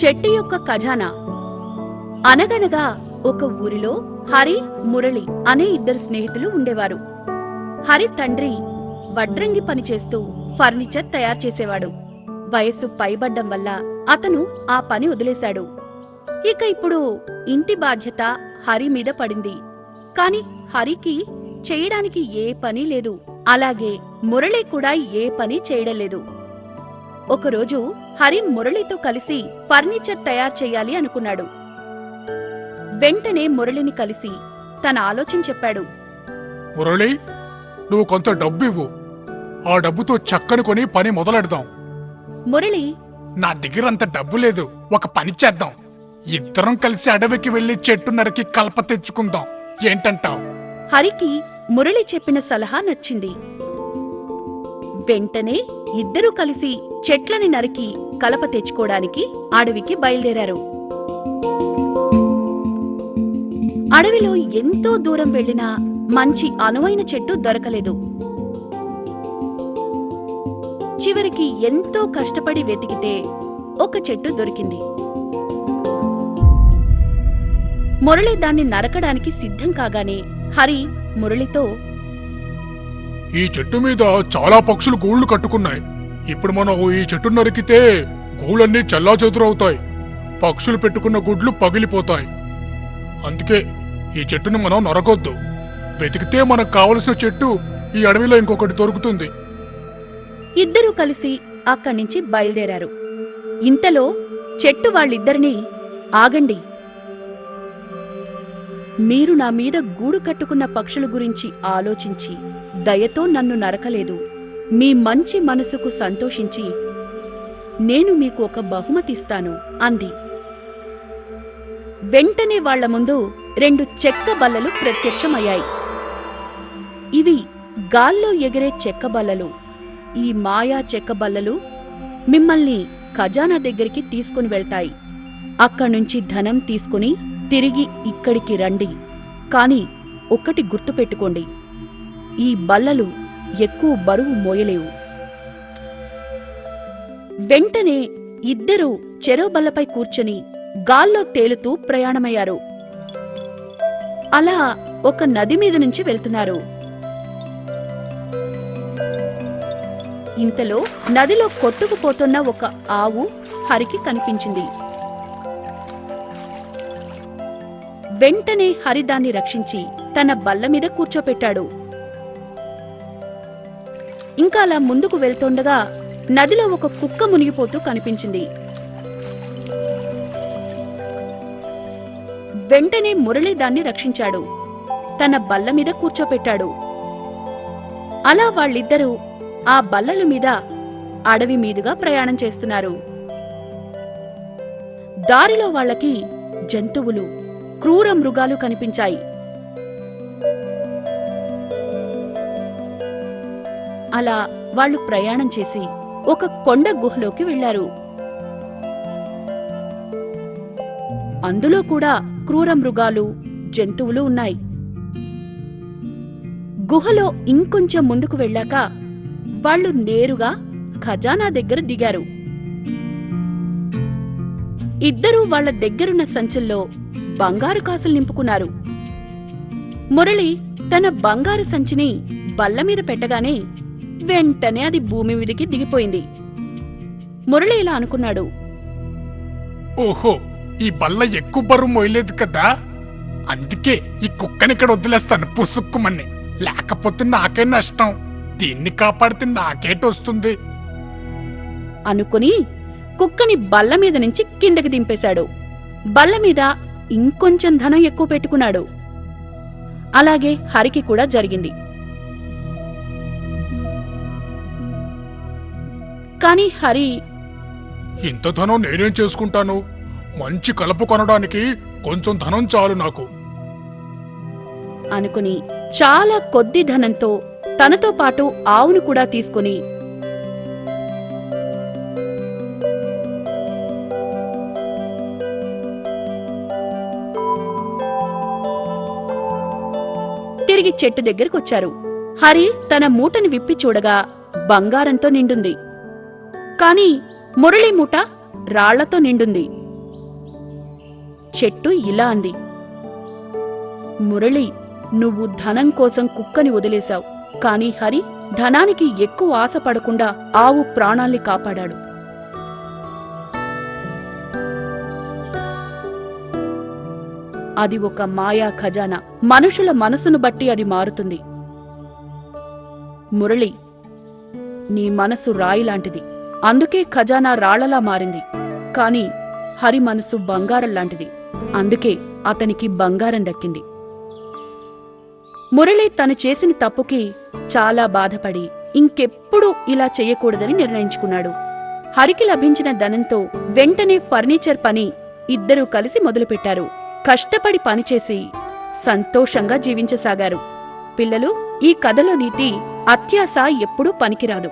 చెట్టు యొక్క ఖజానా. అనగనగా ఒక ఊరిలో హరి, మురళి అనే ఇద్దరు స్నేహితులు ఉండేవారు. హరి తండ్రి వడ్రంగి పనిచేస్తూ ఫర్నిచర్ తయారు చేసేవాడు. వయస్సు పైబడ్డం వల్ల అతను ఆ పని వదిలేశాడు. ఇక ఇప్పుడు ఇంటి బాధ్యత హరి మీద పడింది. కాని హరికి చేయడానికి ఏ పని లేదు. అలాగే మురళి కూడా ఏ పని చేయడంలేదు. ఒకరోజు హరి మురళితో కలిసి ఫర్నిచర్ తయారు చెయ్యాలి అనుకున్నాడు. వెంటనే మురళిని కలిసి తన ఆలోచన చెప్పాడు. మురళి, నువ్వు కొంత డబ్బు ఇవ్వు. ఆ డబ్బుతో చక్కని కొని పని మొదలెడదాం. మురళి, నా దగ్గరంత డబ్బు లేదు. ఒక పని చేద్దాం. ఇద్దరం కలిసి అడవికి వెళ్లి చెట్టు నరికి కలప తెచ్చుకుందాం. ఏంటంటావ్? హరికి మురళి చెప్పిన సలహా నచ్చింది. వెంటనే ఇద్దరూ కలిసి చెట్లని నరికి కలప తెచ్చుకోవడానికి అడవికి బయలుదేరారు. అడవిలో ఎంతో దూరం వెళ్లినా మంచి అనువైన చెట్టు దొరకలేదు. చివరికి ఎంతో కష్టపడి వెతికితే ఒక చెట్టు దొరికింది. మురళి దాన్ని నరకడానికి సిద్ధం కాగానే హరి మురళితో, ఈ చెట్టు మీద చాలా పక్షులు గూళ్లు కట్టుకున్నాయి. ఇప్పుడు మనం ఈ చెట్టు నరికితే గూళ్ళన్నీ చెల్లాచెదురవుతాయి. పక్షులు పెట్టుకున్న గుడ్లు పగిలిపోతాయి. అందుకే ఈ చెట్టుని మనం నరకొద్దు. వెతికితే మనకు కావలసిన చెట్టు ఈ అడవిలో ఇంకొకటి దొరుకుతుంది. ఇద్దరూ కలిసి అక్కడ్నించి బయలుదేరారు. ఇంతలో చెట్టు వాళ్ళిద్దరినీ, ఆగండి, మీరు నా మీద గూడు కట్టుకున్న పక్షుల గురించి ఆలోచించి దయతో నన్ను నరకలేదు. మీ మంచి మనసుకు సంతోషించి నేను మీకు ఒక బహుమతిస్తాను అంది. వెంటనే వాళ్ల ముందు 2 చెక్క బల్లలు ప్రత్యక్షమయ్యాయి. ఇవి గాల్లో ఎగిరే చెక్క బల్లలు. ఈ మాయా చెక్క బల్లలు మిమ్మల్ని ఖజానా దగ్గరికి తీసుకుని వెళ్తాయి. అక్కడ్నుంచి ధనం తీసుకుని తిరిగి ఇక్కడికి రండి. కాని ఒక్కటి గుర్తుపెట్టుకోండి, ఈ బల్లలు ఎక్కువ బరువు మోయలేవు. వెంటనే ఇద్దరూ చెరో బల్లపై కూర్చొని గాల్లో తేలుతూ ప్రయాణమయ్యారు. అలా ఒక నది మీద నుంచి వెళ్తున్నారు. ఇంతలో నదిలో కొట్టుకుపోతున్న ఒక ఆవు హరికి కనిపించింది. వెంటనే హరి దాన్ని రక్షించి తన బల్ల మీద కూర్చోపెట్టాడు. ఇంకా అలా ముందుకు వెళ్తుండగా నదిలో ఒక కుక్క మునిగిపోతూ కనిపించింది. వెంటనే మురళి దాన్ని రక్షించాడు. తన బల్ల మీద కూర్చోపెట్టాడు. అలా వాళ్ళిద్దరూ ఆ బల్లల మీద అడవి మీదుగా ప్రయాణం చేస్తున్నారు. దారిలో వాళ్ళకి జంతువులు, క్రూర మృగాలు కనిపించాయి. అలా వాళ్ళు ప్రయాణం చేసి ఒక కొండ గుహలోకి వెళ్లారు. అందులో కూడా క్రూర మృగాలు, జంతువులు ఉన్నాయి. గుహలో ఇంకొంచెం ముందుకు వెళ్ళాక వాళ్ళు నేరుగా ఖజానా దగ్గర దిగారు. ఇద్దరూ వాళ్ల దగ్గరున్న సంచుల్లో బంగారు కాసులు నింపుకున్నారు. మురళి తన బంగారు సంచిని బల్లమీద పెట్టగానే వెంటనే అది భూమి మీదికి దిగిపోయింది. మురళి ఇలా అనుకున్నాడు, ఓహో, ఈ బల్ల ఎక్కువ బరువు మోయలేదు కదా, అందుకే ఈ కుక్కనిక్కడ వదిలేస్తాను పుసుక్కుమని. లేకపోతే నాకే నష్టం. దీన్ని కాపాడితే నాకేటొస్తుంది అనుకుని కుక్కని బల్ల మీద నుంచి కిందకి దింపేశాడు. బల్ల మీద ఇంకొంచెం ధనం ఎక్కువ పెట్టుకున్నాడు. అలాగే హరికి కూడా జరిగింది. కాని హరి, ఇంత ధనం నేనేం చేసుకుంటాను? మంచి కలప కొనడానికి కొంచెం ధనం చాలు నాకు అనుకుని చాలా కొద్ది ధనంతో తనతో పాటు ఆవును కూడా తీసుకుని తిరిగి చెట్టు దగ్గరకొచ్చారు. హరి తన మూటని విప్పి చూడగా బంగారంతో నిండుంది. కాని మురళి మూట రాళ్లతో నిండుంది. చెట్టు ఇలా అంది. మురళి, నువ్వు ధనం కోసం కుక్కని వదిలేశావు, కాని హరి ధనానికి ఎక్కువ ఆశపడకుండా ఆవు ప్రాణాల్ని కాపాడాడు. అది ఒక మాయా ఖజానా. మనుషుల మనసును బట్టి అది మారుతుంది. మురళి, నీ మనసు రాయిలాంటిది, అందుకే ఖజానా రాళ్లలా మారింది. కాని హరి మనసు బంగారంలాంటిది, అందుకే అతనికి బంగారం దక్కింది. మురళి తను చేసిన తప్పుకి చాలా బాధపడి ఇంకెప్పుడూ ఇలా చెయ్యకూడదని నిర్ణయించుకున్నాడు. హరికి లభించిన ధనంతో వెంటనే ఫర్నిచర్ పని ఇద్దరూ కలిసి మొదలుపెట్టారు. కష్టపడి పనిచేసి సంతోషంగా జీవించసాగారు. పిల్లలు, ఈ కథలో నీతి, అత్యాశ ఎప్పుడూ పనికిరాదు.